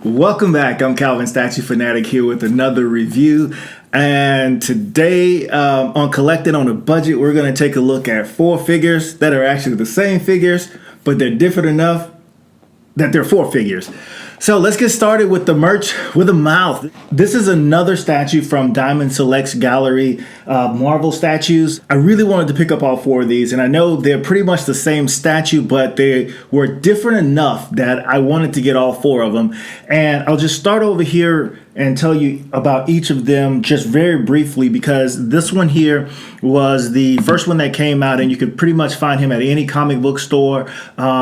Welcome back. I'm Calvin Statue Fanatic here with another review. And today on Collected on a Budget, we're going to take a look at four figures that are actually the same figures, but they're different enough that they're four figures. So let's get started with the merch with a mouth. This is another statue from Diamond Select's Gallery Marvel statues. I really wanted to pick up all four of these, and I know they're pretty much the same statue, but they were different enough that I wanted to get all four of them. And I'll just start over here and tell you about each of them just very briefly, because this one here was the first one that came out, and you could pretty much find him at any comic book store,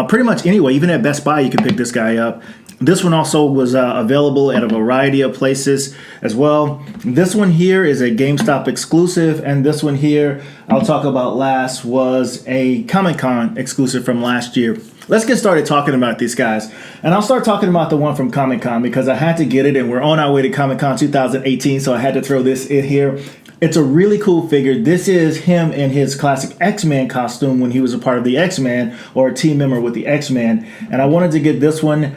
pretty much anywhere. Even at Best Buy you could pick this guy up. This one also was available at a variety of places as well. This one here is a GameStop exclusive, and this one here I'll talk about last was a Comic-Con exclusive from last year. Let's get started talking about these guys. And I'll start talking about the one from Comic-Con because I had to get it, and we're on our way to Comic-Con 2018, so I had to throw this in here. It's a really cool figure. This is him in his classic X-Men costume when he was a part of the X-Men, or a team member with the X-Men. And I wanted to get this one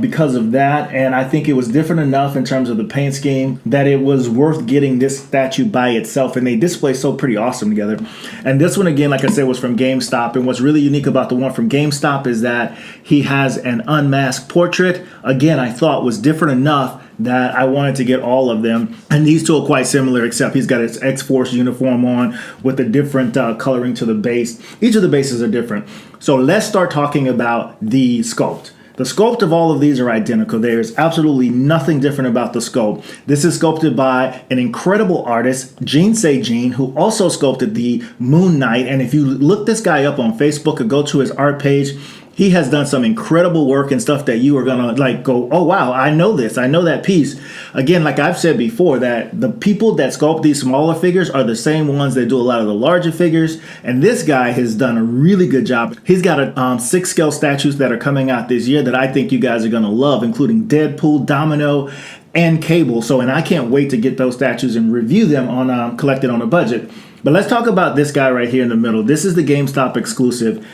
because of that. And I think it was different enough in terms of the paint scheme that it was worth getting this statue by itself. And they display so pretty awesome together. And this one, again, like I said, was from GameStop. And what's really unique about the one from GameStop is that he has an unmasked portrait. Again, I thought was different enough that I wanted to get all of them. And these two are quite similar, except he's got his X-Force uniform on with a different coloring to the base. Each of the bases are different. So let's start talking about the sculpt. The sculpt of all of these are identical. There's absolutely nothing different about the sculpt. This is sculpted by an incredible artist, Gene Say Gene, who also sculpted the Moon Knight. And if you look this guy up on Facebook or go to his art page, he has done some incredible work and stuff that you are gonna like go, oh wow, I know this, I know that piece. Again, like I've said before, that the people that sculpt these smaller figures are the same ones that do a lot of the larger figures, and this guy has done a really good job. He's got 6 scale statues that are coming out this year that I think you guys are gonna love, including Deadpool, Domino, and Cable. So, and I can't wait to get those statues and review them on Collected on a Budget. But let's talk about this guy right here in the middle. This is the GameStop exclusive.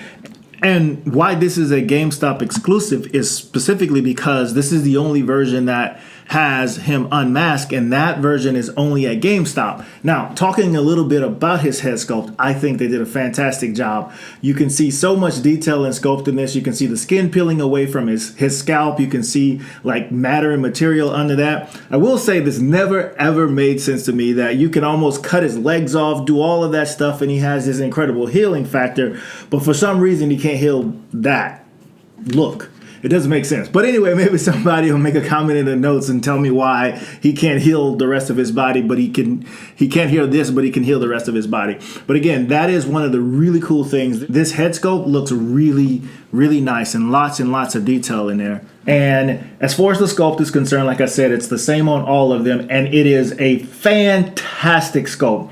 And why this is a GameStop exclusive is specifically because this is the only version that has him unmasked, and that version is only at GameStop. Now, talking a little bit about his head sculpt, I think they did a fantastic job. You can see so much detail in sculpting this. You can see the skin peeling away from his scalp. You can see like matter and material under that. I will say this never ever made sense to me that you can almost cut his legs off, do all of that stuff, and he has this incredible healing factor, but for some reason he can't heal that look. It doesn't make sense. But anyway, maybe somebody will make a comment in the notes and tell me why he can't heal the rest of his body, but he can't heal this, but he can heal the rest of his body. But again, that is one of the really cool things. This head sculpt looks really, really nice, and lots of detail in there. And as far as the sculpt is concerned, like I said, it's the same on all of them, and it is a fantastic sculpt.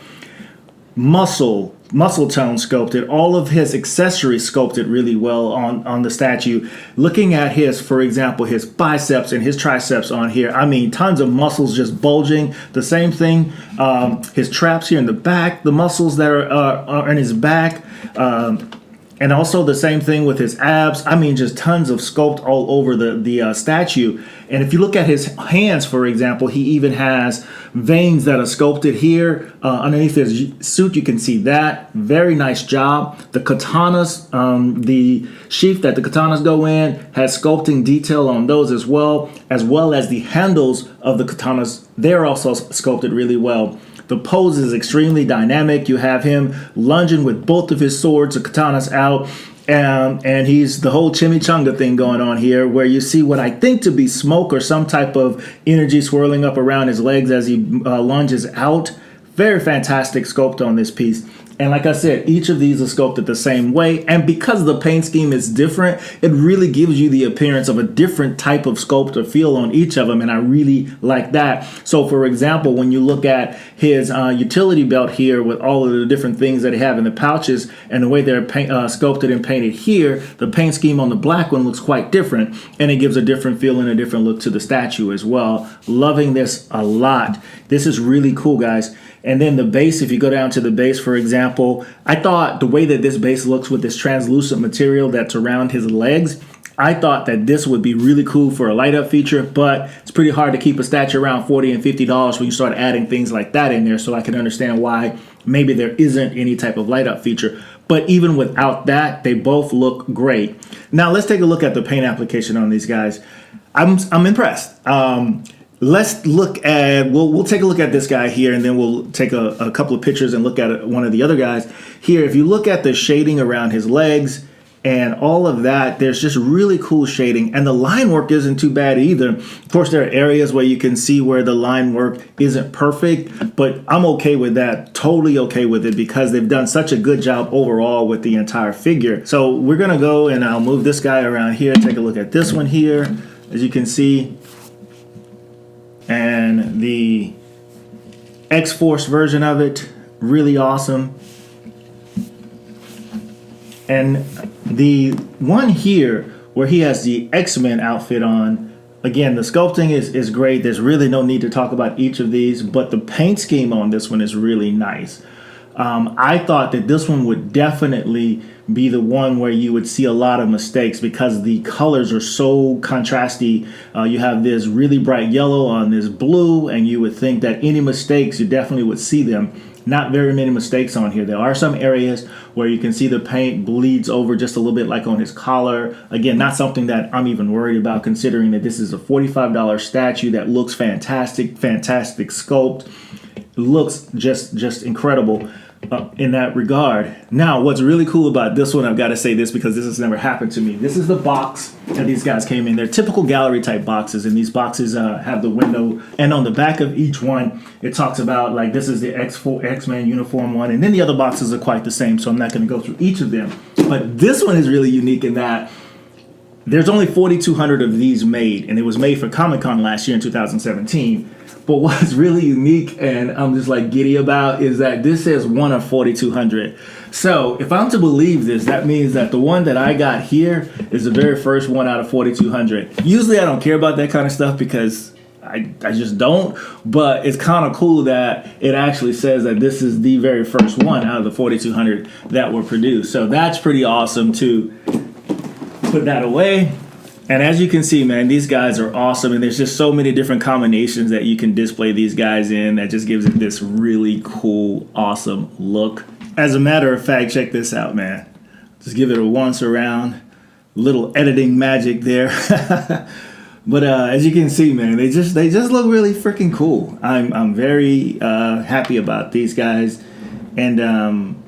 Muscle tone sculpted, all of his accessories sculpted really well on the statue. Looking at his, for example, his biceps and his triceps on here, I mean, tons of muscles just bulging. The same thing, his traps here in the back, the muscles that are in his back, and also the same thing with his abs. I mean, just tons of sculpt all over the statue. And if you look at his hands, for example, he even has veins that are sculpted here underneath his suit. You can see that. Very nice job. The katanas, the sheath that the katanas go in, has sculpting detail on those as well as the handles of the katanas. They're also sculpted really well. The pose is extremely dynamic. You have him lunging with both of his swords, the katanas out, and he's the whole chimichanga thing going on here, where you see what I think to be smoke or some type of energy swirling up around his legs as he lunges out. Very fantastic sculpt on this piece. And like I said, each of these are sculpted the same way. And because the paint scheme is different, it really gives you the appearance of a different type of sculpt or feel on each of them. And I really like that. So for example, when you look at his utility belt here with all of the different things that they have in the pouches and the way they're sculpted and painted here, the paint scheme on the black one looks quite different. And it gives a different feel and a different look to the statue as well. Loving this a lot. This is really cool, guys. And then the base, if you go down to the base, for example, I thought the way that this base looks with this translucent material that's around his legs, I thought that this would be really cool for a light up feature, but it's pretty hard to keep a statue around $40 and $50 when you start adding things like that in there. So I can understand why maybe there isn't any type of light up feature. But even without that, they both look great. Now let's take a look at the paint application on these guys. I'm impressed. Let's look at, we'll take a look at this guy here, and then we'll take a couple of pictures and look at one of the other guys. Here, if you look at the shading around his legs and all of that, there's just really cool shading, and the line work isn't too bad either. Of course, there are areas where you can see where the line work isn't perfect, but I'm okay with that, totally okay with it, because they've done such a good job overall with the entire figure. So we're gonna go, and I'll move this guy around here, take a look at this one here, as you can see. And the X-Force version of it, really awesome. And the one here where he has the X-Men outfit on, again, the sculpting is great. There's really no need to talk about each of these, but the paint scheme on this one is really nice. I thought that this one would definitely be the one where you would see a lot of mistakes because the colors are so contrasty. You have this really bright yellow on this blue, and you would think that any mistakes, you definitely would see them. Not very many mistakes on here. There are some areas where you can see the paint bleeds over just a little bit, like on his collar. Again, not something that I'm even worried about, considering that this is a $45 statue that looks fantastic, fantastic sculpt. It looks just incredible in that regard. Now, what's really cool about this one, I've got to say this because this has never happened to me. This is the box that these guys came in. They're typical gallery type boxes, and these boxes have the window, and on the back of each one, it talks about, like, this is the X-Men uniform one, and then the other boxes are quite the same, so I'm not going to go through each of them. But this one is really unique in that there's only 4,200 of these made, and it was made for Comic-Con last year in 2017. But what's really unique, and I'm just like giddy about, is that this says one of 4,200. So if I'm to believe this, that means that the one that I got here is the very first one out of 4,200. Usually I don't care about that kind of stuff because I just don't, but it's kind of cool that it actually says that this is the very first one out of the 4,200 that were produced. So that's pretty awesome to put that away. And as you can see, man, these guys are awesome, and there's just so many different combinations that you can display these guys in that just gives it this really cool, awesome look. As a matter of fact, check this out, man. Just give it a once around, little editing magic there. But as you can see, man, they just look really freaking cool. I'm very happy about these guys, and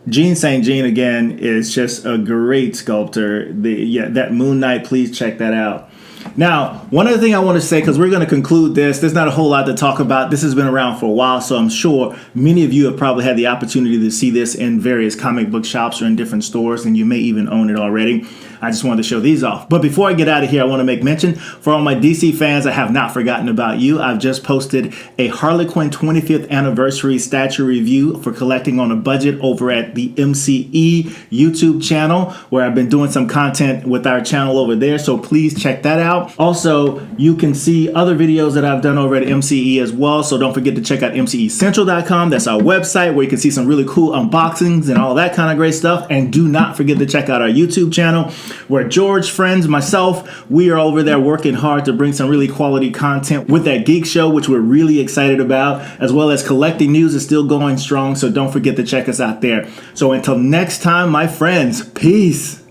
Gene St. Jean, again, is just a great sculptor. That Moon Knight, please check that out. Now, one other thing I want to say, because we're going to conclude this, there's not a whole lot to talk about. This has been around for a while, so I'm sure many of you have probably had the opportunity to see this in various comic book shops or in different stores, and you may even own it already. I just wanted to show these off. But before I get out of here, I want to make mention, for all my DC fans, I have not forgotten about you. I've just posted a Harley Quinn 25th anniversary statue review for collecting on a budget over at the MCE YouTube channel, where I've been doing some content with our channel over there, so please check that out. Also, you can see other videos that I've done over at MCE as well, so don't forget to check out MCEcentral.com. That's our website where you can see some really cool unboxings and all that kind of great stuff. And do not forget to check out our YouTube channel, where George, friends, myself, we are over there working hard to bring some really quality content with that geek show, which we're really excited about, as well as collecting news is still going strong, so don't forget to check us out there. So until next time, my friends, peace.